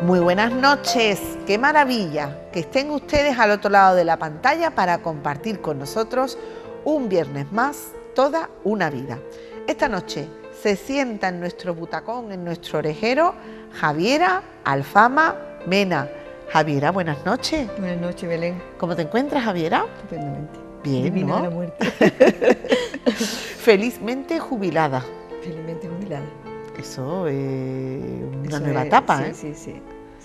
Muy buenas noches, qué maravilla que estén ustedes al otro lado de la pantalla para compartir con nosotros un viernes más, toda una vida. Esta noche se sienta en nuestro butacón, en nuestro orejero, Javiera Alfama Mena. Javiera, buenas noches. Buenas noches, Belén. ¿Cómo te encuentras, Javiera? Estupendamente. Bien, Divina ¿no? de la muerte. Felizmente jubilada. Felizmente jubilada. Eso es una Eso nueva es, etapa, sí, ¿eh? Sí, sí,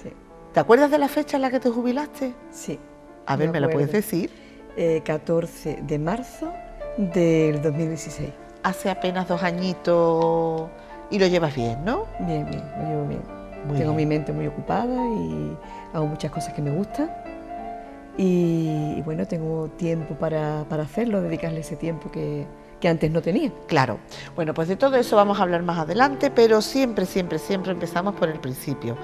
sí. ¿Te acuerdas de la fecha en la que te jubilaste? Sí. A ver, ¿me la puedes acuerdo. decir? 14 de marzo del 2016. Hace apenas 2 añitos y lo llevas bien, ¿no? Bien, bien, lo llevo bien. Muy Tengo bien. mi mente muy ocupada y hago muchas cosas que me gustan. Y bueno, tengo tiempo para hacerlo, dedicarle ese tiempo que antes no tenía. Claro. Bueno, pues de todo eso vamos a hablar más adelante, pero siempre empezamos por el principio.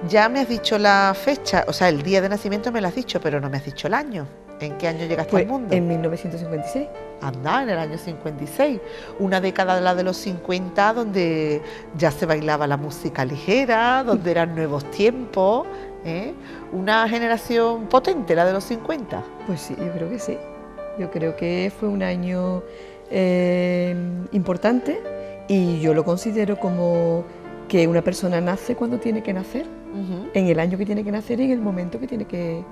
Ya me has dicho la fecha, o sea, el día de nacimiento me lo has dicho, pero no me has dicho el año. ¿En qué año llegaste Pues al mundo? en 1956. Anda, en el año 56, una década de la de los 50 donde ya se bailaba la música ligera, donde eran nuevos tiempos, ¿eh? Una generación potente, la de los 50. Pues sí, yo creo que sí. Yo creo que fue un año importante y yo lo considero como que una persona nace cuando tiene que nacer, en el año que tiene que nacer y en el momento que tiene que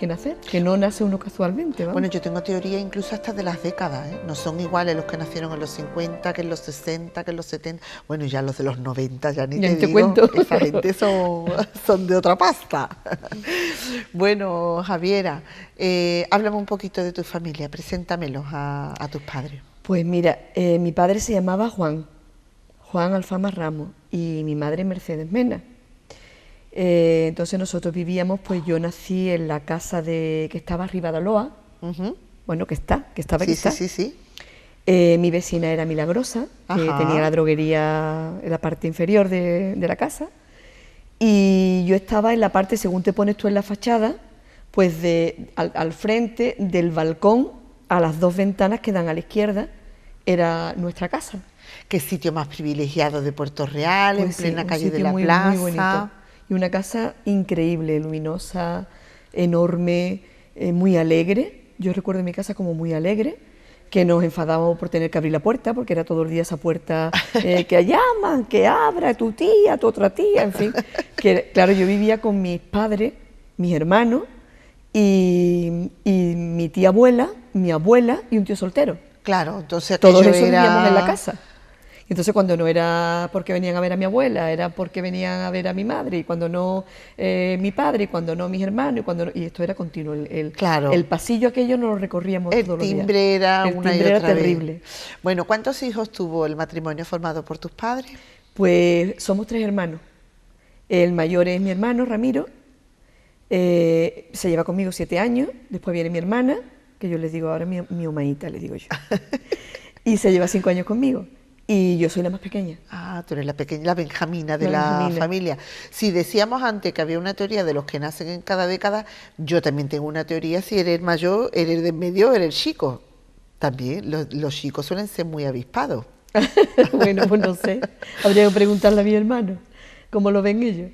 nacer, que no nace uno casualmente, ¿vamos? Bueno, yo tengo teoría incluso hasta de las décadas, ¿eh? No son iguales los que nacieron en los 50, que en los 60, que en los 70. Bueno, ya los de los 90, ya ni Ya te ni te digo, cuento. esa gente son de otra pasta. Bueno, Javiera, háblame un poquito de tu familia, preséntamelos a tus padres. Pues mira, mi padre se llamaba Juan Alfama Ramos, y mi madre Mercedes Mena. Entonces nosotros vivíamos, pues yo nací en la casa que estaba arriba de Aloa, bueno, que estaba, Sí, sí, sí. Mi vecina era Milagrosa, que Ajá. tenía la droguería en la parte inferior de la casa, y yo estaba en la parte, según te pones tú en la fachada, pues al frente del balcón, a las 2 ventanas que dan a la izquierda, era nuestra casa. Qué sitio más privilegiado de Puerto Real, Pues en sí, plena un calle de sitio la muy, plaza. muy bonito. Y una casa increíble, luminosa, enorme, muy alegre. Yo recuerdo mi casa como muy alegre, que nos enfadábamos por tener que abrir la puerta, porque era todo el día esa puerta que llaman, que abra tu tía, tu otra tía, en fin. Que, claro, yo vivía con mis padres, mis hermanos, y mi tía abuela, mi abuela y un tío soltero. Claro, entonces Todos aquello esos vivíamos en la era... casa. Entonces cuando no era porque venían a ver a mi abuela, era porque venían a ver a mi madre, y cuando no mi padre, y cuando no mis hermanos, y esto era continuo. Claro. El pasillo aquello nos lo recorríamos El todos los días. timbre era El una y timbre era otra vez. terrible. Bueno, ¿cuántos hijos tuvo el matrimonio formado por tus padres? Pues somos 3 hermanos. El mayor es mi hermano, Ramiro, se lleva conmigo 7 años, después viene mi hermana, que yo les digo ahora mi omaíta, le digo yo, y se lleva 5 años conmigo. Y yo soy la más pequeña. Ah, tú eres la pequeña, la Benjamina de La la Benjamina. familia. Si decíamos antes que había una teoría de los que nacen en cada década, yo también tengo una teoría, si eres mayor, eres de medio, eres chico. También los chicos suelen ser muy avispados. Bueno, pues no sé, habría que preguntarle a mi hermano cómo lo ven ellos.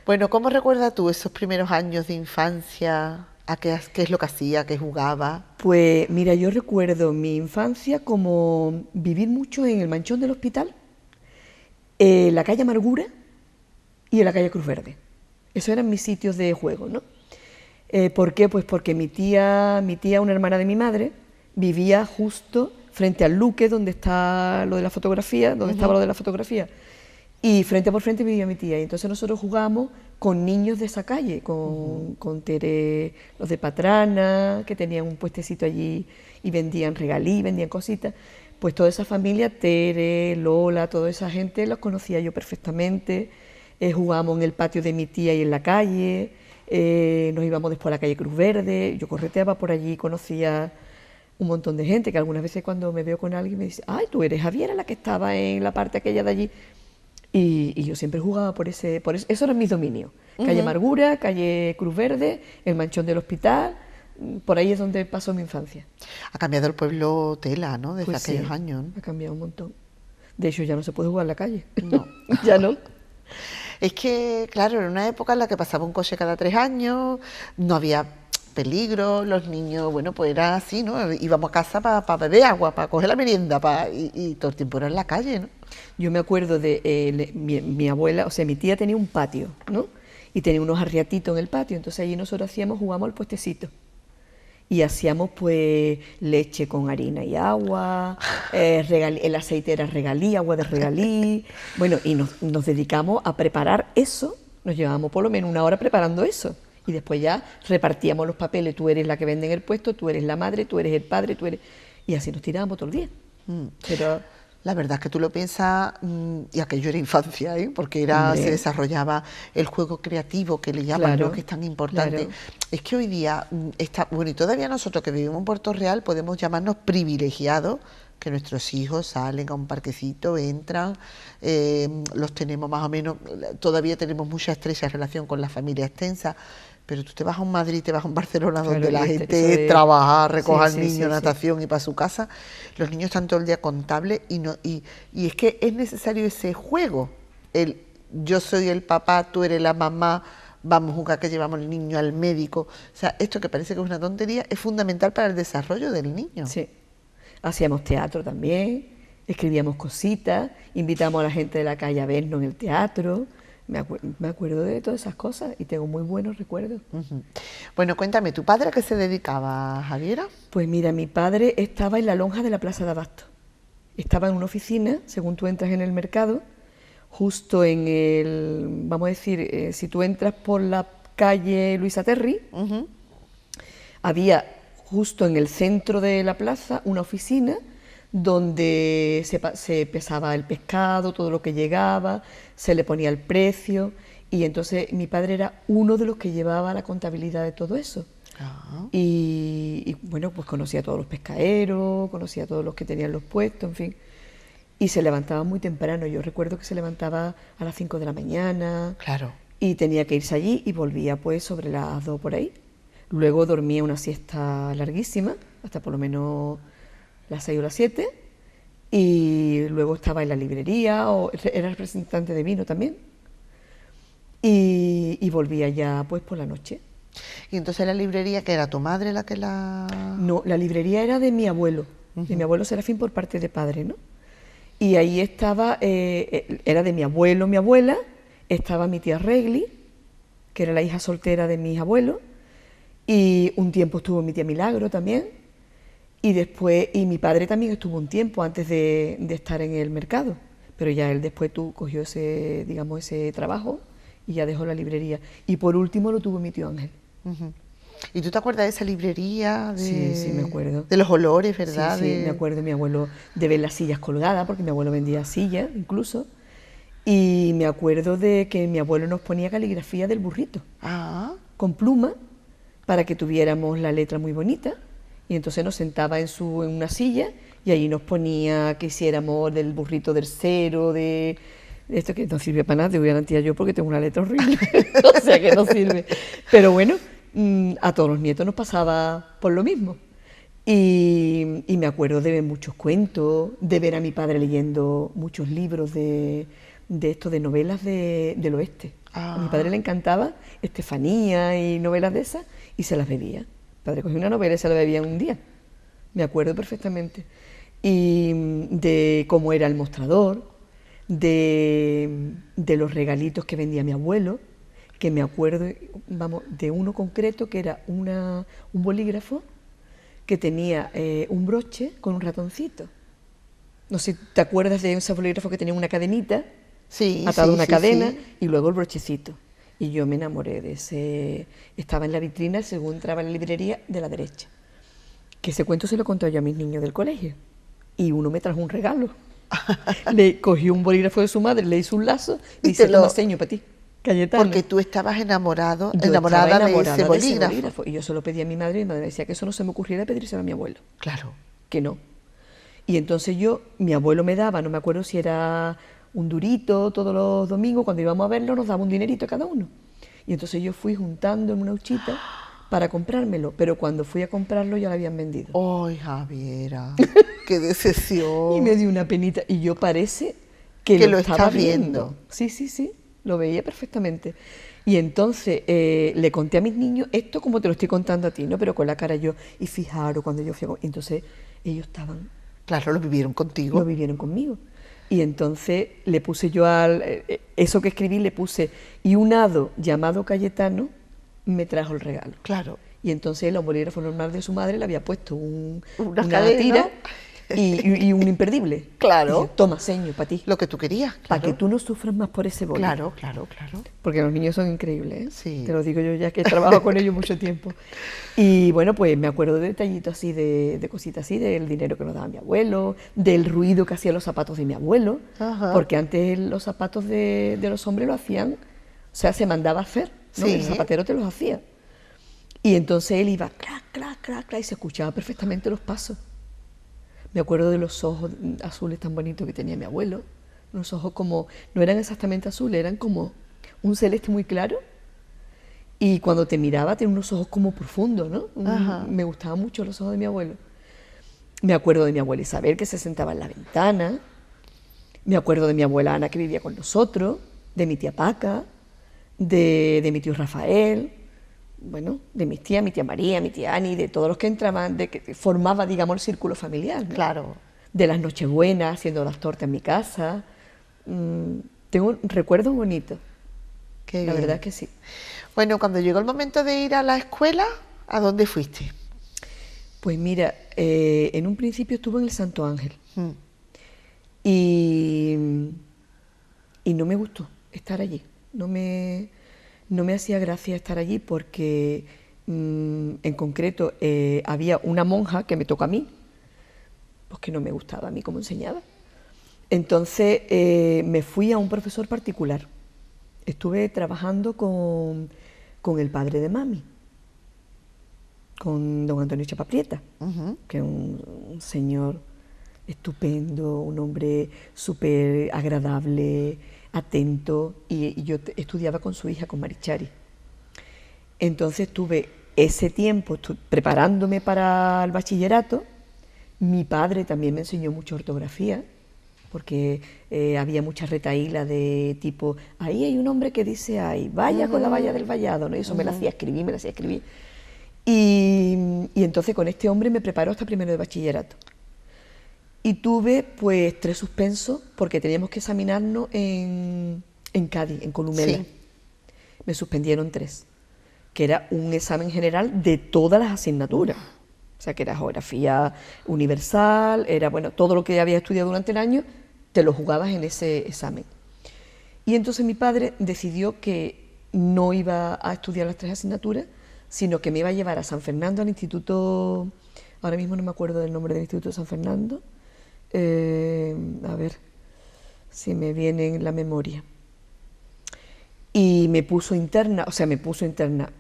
Bueno, ¿cómo recuerdas tú esos primeros años de infancia? ¿A qué es lo que hacía, qué jugaba? Pues mira, yo recuerdo mi infancia como vivir mucho en el Manchón del Hospital, en la calle Amargura y en la calle Cruz Verde. Esos eran mis sitios de juego, ¿no? ¿Por qué? Pues porque mi tía, una hermana de mi madre, vivía justo frente al Luque, donde está lo de la fotografía, donde estaba lo de la fotografía. Y frente por frente vivía mi tía, y entonces nosotros jugábamos con niños de esa calle, con Tere, los de Patrana, que tenían un puestecito allí y vendían regalí, vendían cositas. Pues toda esa familia, Tere, Lola, toda esa gente, los conocía yo perfectamente. Jugábamos en el patio de mi tía y en la calle, nos íbamos después a la calle Cruz Verde, yo correteaba por allí, conocía un montón de gente, que algunas veces cuando me veo con alguien me dice, ay, tú eres Javiera, la que estaba en la parte aquella de allí. Y yo siempre jugaba por eso eran mis dominios. Calle Amargura, calle Cruz Verde, el Manchón del Hospital, por ahí es donde pasó mi infancia. Ha cambiado el pueblo tela, ¿no? Desde Pues aquellos sí, años, ¿no? ha cambiado un montón. De hecho, ya no se puede jugar en la calle. No. Ya no. Es que, claro, era una época en la que pasaba un coche cada 3 años, no había peligro, los niños, bueno, pues era así, ¿no? Íbamos a casa para beber agua, para coger la merienda, y todo el tiempo era en la calle, ¿no? Yo me acuerdo de mi abuela, o sea, mi tía tenía un patio, ¿no? Y tenía unos arriatitos en el patio, entonces allí nosotros jugábamos al puestecito. Y hacíamos pues leche con harina y agua, el aceite era regalí, agua de regalí, bueno, y nos dedicamos a preparar eso, nos llevábamos por lo menos una hora preparando eso, y después ya repartíamos los papeles, tú eres la que vende en el puesto, tú eres la madre, tú eres el padre, y así nos tirábamos todo el día. Pero la verdad es que tú lo piensas, y aquello era infancia, ¿eh? Porque hombre, se desarrollaba el juego creativo que le llaman, claro, ¿no? Que es tan importante. claro. Es que hoy día bueno, y todavía nosotros que vivimos en Puerto Real podemos llamarnos privilegiados, que nuestros hijos salen a un parquecito, entran, los tenemos más o menos, todavía tenemos mucha estrecha relación con la familia extensa. Pero tú te vas a un Madrid, te vas a un Barcelona, Claro, donde la eso gente es, trabaja, recoge al sí, niño, natación y para su casa. Los niños están todo el día con tablet y es que es necesario ese juego. El yo soy el papá, tú eres la mamá, vamos a jugar que llevamos al niño al médico. O sea, esto que parece que es una tontería es fundamental para el desarrollo del niño. Sí. Hacíamos teatro también, escribíamos cositas, invitamos a la gente de la calle a vernos en el teatro. Me acuerdo de todas esas cosas y tengo muy buenos recuerdos. Bueno, cuéntame, ¿tu padre a qué se dedicaba, Javiera? Pues mira, mi padre estaba en la lonja de la Plaza de Abasto. Estaba en una oficina, según tú entras en el mercado, justo en el, vamos a decir, si tú entras por la calle Luisa Terry, había justo en el centro de la plaza una oficina donde se pesaba el pescado, todo lo que llegaba, se le ponía el precio, y entonces mi padre era uno de los que llevaba la contabilidad de todo eso. Y bueno, pues conocía a todos los pescaderos, conocía a todos los que tenían los puestos, en fin. Y se levantaba muy temprano, yo recuerdo que se levantaba a las 5 de la mañana. Claro. Y tenía que irse allí y volvía pues sobre las 2 por ahí. Luego dormía una siesta larguísima, hasta por lo menos las 6 o las 7, y luego estaba en la librería, o era representante de vino también, y volvía ya pues por la noche. Y entonces la librería, que era tu madre la que la... No, la librería era de mi abuelo, de mi abuelo Serafín por parte de padre, ¿no? Y ahí estaba, era de mi abuelo, mi abuela, estaba mi tía Regli, que era la hija soltera de mis abuelos, y un tiempo estuvo mi tía Milagro también, y después, y mi padre también estuvo un tiempo antes de estar en el mercado, pero ya él después cogió ese, digamos, ese trabajo y ya dejó la librería. Y por último lo tuvo mi tío Ángel. ¿Y tú te acuerdas de esa librería? Sí, me acuerdo. De los olores, ¿verdad? Sí, me acuerdo de mi abuelo de ver las sillas colgadas, porque mi abuelo vendía sillas incluso, y me acuerdo de que mi abuelo nos ponía caligrafía del burrito, con pluma, para que tuviéramos la letra muy bonita. Y entonces nos sentaba en una silla y allí nos ponía que hiciéramos del burrito del cero, de esto que no sirve para nada, te voy a garantizar yo porque tengo una letra horrible, o sea que no sirve. Pero bueno, a todos los nietos nos pasaba por lo mismo. Y me acuerdo de ver muchos cuentos, de ver a mi padre leyendo muchos libros de esto, de novelas del oeste. A mi padre le encantaba Estefanía y novelas de esas y se las bebía. Mi padre cogía una novela y se la bebía en un día, me acuerdo perfectamente. Y de cómo era el mostrador, de los regalitos que vendía mi abuelo, que me acuerdo, vamos, de uno concreto que era un bolígrafo que tenía un broche con un ratoncito. No sé si te acuerdas de ese bolígrafo que tenía una cadenita Sí, atado a sí, una sí, cadena, sí. y luego el brochecito. Y yo me enamoré de ese. Estaba en la vitrina, según entraba en la librería, de la derecha. Que ese cuento se lo conté yo a mis niños del colegio. Y uno me trajo un regalo. Le cogió un bolígrafo de su madre, le hizo un lazo y Y te dice, toma lo... seño para ti, Cayetano. Porque tú estabas Yo estaba enamorada de ese enamorada de ese bolígrafo. bolígrafo. Y yo se lo pedí a mi madre y mi madre decía que eso no se me ocurriera pedírselo a mi abuelo. Claro. Que no. Y entonces mi abuelo me daba, no me acuerdo si era un durito todos los domingos, cuando íbamos a verlo nos daba un dinerito a cada uno. Y entonces yo fui juntando en una huchita para comprármelo, pero cuando fui a comprarlo ya lo habían vendido. ¡Ay, Javiera! ¡Qué Y decepción! me dio una penita, y yo parece que Que lo lo estaba estás viendo. viendo. Sí, sí, sí, lo veía perfectamente. Y entonces le conté a mis niños esto como te lo estoy contando a ti, ¿no? Pero con la cara yo, y fijaros cuando yo fui a... Entonces ellos estaban... Claro, lo vivieron Lo contigo. vivieron conmigo. Y entonces le puse yo eso que escribí le puse, y un hado llamado Cayetano me trajo el regalo. Claro. Y entonces el bolígrafo normal de su madre le había puesto Una una cadena. tira y un imperdible. Claro. Y yo, toma, seño, para ti. Lo que tú querías, Para claro. que tú no sufras más por ese boli. Claro, claro, claro. Porque los niños son increíbles, ¿eh? Sí. Te lo digo yo ya que he trabajado con ellos mucho tiempo. Y bueno, pues me acuerdo de detallitos así, de cositas así, del dinero que nos daba mi abuelo, del ruido que hacían los zapatos de mi abuelo, Ajá. porque antes los zapatos de los hombres lo hacían, o sea, se mandaba a hacer, ¿no? Sí. El zapatero te los hacía. Y entonces él iba, clac, clac, clac, clac, y se escuchaba perfectamente los pasos. Me acuerdo de los ojos azules tan bonitos que tenía mi abuelo, unos ojos como, no eran exactamente azules, eran como un celeste muy claro, y cuando te miraba tenía unos ojos como profundos, ¿no? Ajá. Me gustaban mucho los ojos de mi abuelo. Me acuerdo de mi abuela Isabel, que se sentaba en la ventana, me acuerdo de mi abuela Ana, que vivía con nosotros, de mi tía Paca, de mi tío Rafael, bueno, de mis tías, mi tía María, mi tía Ani, de todos los que entraban, de que formaba, digamos, el círculo familiar, ¿no? Claro. De las Nochebuenas, haciendo las tortas en mi casa. Tengo recuerdos bonitos, Qué la bien. verdad que sí. Bueno, cuando llegó el momento de ir a la escuela, ¿a dónde fuiste? Pues mira, en un principio estuve en el Santo Ángel Mm. y no me gustó estar allí. No me hacía gracia estar allí porque en concreto había una monja que me tocó a mí, pues que no me gustaba a mí como enseñaba. Entonces me fui a un profesor particular. Estuve trabajando con el padre de mami, con don Antonio Chapaprieta, que es un señor estupendo, un hombre súper agradable, atento, y yo estudiaba con su hija, con Marichari. Entonces tuve ese tiempo preparándome para el bachillerato. Mi padre también me enseñó mucha ortografía, porque había mucha retahíla de tipo, ahí hay un hombre que dice, ay, vaya con la valla del vallado, ¿no? Y eso me lo hacía escribir, me lo hacía escribir. Y entonces con este hombre me preparó hasta primero de bachillerato. Y tuve pues 3 suspensos porque teníamos que examinarnos en Cádiz, en Columela. Sí. Me suspendieron 3, que era un examen general de todas las asignaturas. O sea, que era geografía universal, era, bueno, todo lo que había estudiado durante el año, te lo jugabas en ese examen. Y entonces mi padre decidió que no iba a estudiar las 3 asignaturas, sino que me iba a llevar a San Fernando, al instituto, ahora mismo no me acuerdo del nombre del instituto de San Fernando, a ver si me viene en la memoria. Y me puso interna,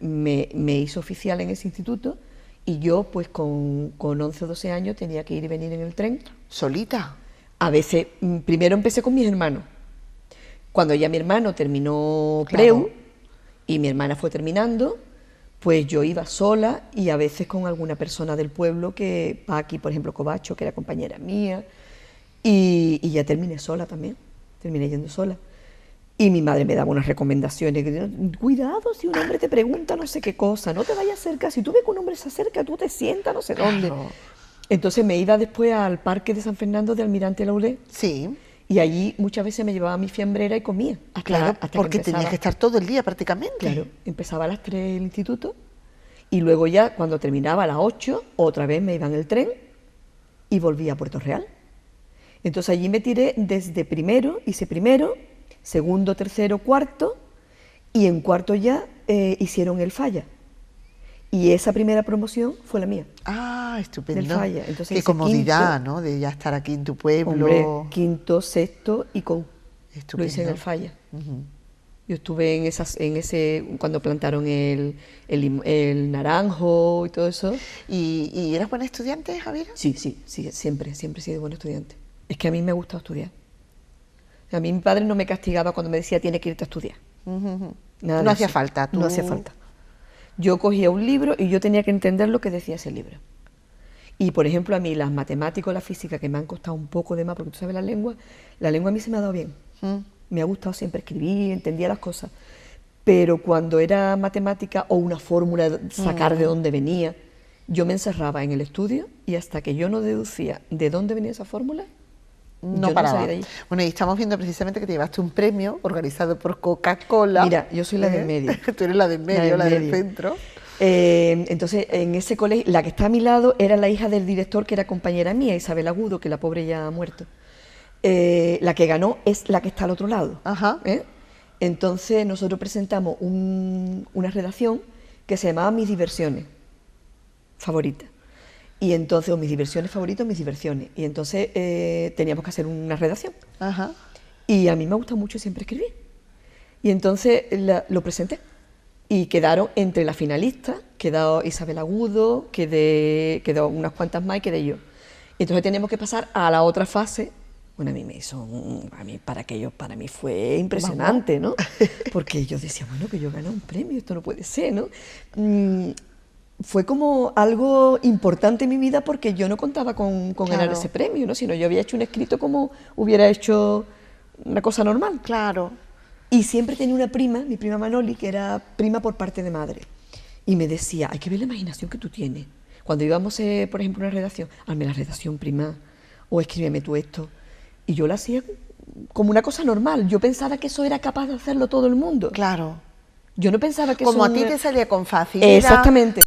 me hizo oficial en ese instituto, y yo pues con 11 o 12 años tenía que ir y venir en el tren. ¿Solita? A veces, primero empecé con mis hermanos. Cuando ya mi hermano terminó Claro. Preu y mi hermana fue terminando, pues yo iba sola y a veces con alguna persona del pueblo, que Paqui, por ejemplo, Covacho, que era compañera mía, y ya terminé sola también, terminé yendo sola. Y mi madre me daba unas recomendaciones, que cuidado si un hombre te pregunta no sé qué cosa, no te vayas cerca, si tú ves que un hombre se acerca, tú te sientas no sé dónde. Claro. Entonces me iba después al parque de San Fernando de Almirante Laulé, Sí. y allí muchas veces me llevaba mi fiambrera y comía. Claro, hasta porque empezaba. tenías que estar todo el día prácticamente. Claro, empezaba a las 3 el instituto, y luego ya cuando terminaba a las 8, otra vez me iba en el tren y volvía a Puerto Real. Entonces allí me tiré desde primero, hice primero, segundo, tercero, cuarto, y en cuarto ya hicieron el Falla. Y esa primera promoción fue la mía. Ah, estupendo. Del Falla. Entonces, qué comodidad, ¿no? De ya estar aquí en tu pueblo. Hombre, quinto, sexto y con. Estupendo. Lo hice en el Falla. Yo estuve en ese, cuando plantaron el naranjo y todo eso. ¿Y eras buena estudiante, Javier? Sí, siempre he sido buena estudiante. Es que a mí me ha gustado estudiar. A mí mi padre no me castigaba cuando me decía tienes que irte a estudiar. Nada no de hacía eso. falta. ¿Tú? No hacía falta. Yo cogía un libro y yo tenía que entender lo que decía ese libro. Y, por ejemplo, a mí las matemáticas o la física, que me han costado un poco de más, porque tú sabes la lengua a mí se me ha dado bien. Me ha gustado siempre escribir, entendía las cosas. Pero cuando era matemática o una fórmula, sacar de dónde venía, yo me encerraba en el estudio y hasta que yo no deducía de dónde venía esa fórmula, no yo paraba. No salía de allí. Bueno, y estamos viendo precisamente que te llevaste un premio organizado por Coca-Cola. Mira, yo soy la del medio. Tú eres la del medio, la del centro. Entonces, en ese colegio, la que está a mi lado era la hija del director, que era compañera mía, Isabel Agudo, que la pobre ya ha muerto. La que ganó es la que está al otro lado. Ajá. Entonces, nosotros presentamos una redacción que se llamaba Mis diversiones favoritas. Y entonces, o mis diversiones favoritas, mis diversiones. Y entonces teníamos que hacer una redacción. Ajá. Y a mí me gusta mucho siempre escribir. Y entonces lo presenté. Y quedaron entre las finalistas, quedó Isabel Agudo, quedó unas cuantas más y quedé yo. Y entonces teníamos que pasar a la otra fase. Bueno, para mí fue impresionante, ¿no? Porque yo decía, bueno, que yo gané un premio, esto no puede ser, ¿no? Fue como algo importante en mi vida porque yo no contaba con ganar ese premio, ¿no? Sino yo había hecho un escrito como hubiera hecho una cosa normal. Claro. Y siempre tenía una prima, mi prima Manoli, que era prima por parte de madre. Y me decía, hay que ver la imaginación que tú tienes. Cuando íbamos, por ejemplo, a una redacción, hazme la redacción, prima, o escríbeme tú esto. Y yo lo hacía como una cosa normal. Yo pensaba que eso era capaz de hacerlo todo el mundo. Claro. Yo no pensaba que como eso... a ti te salía con facilidad. Exactamente.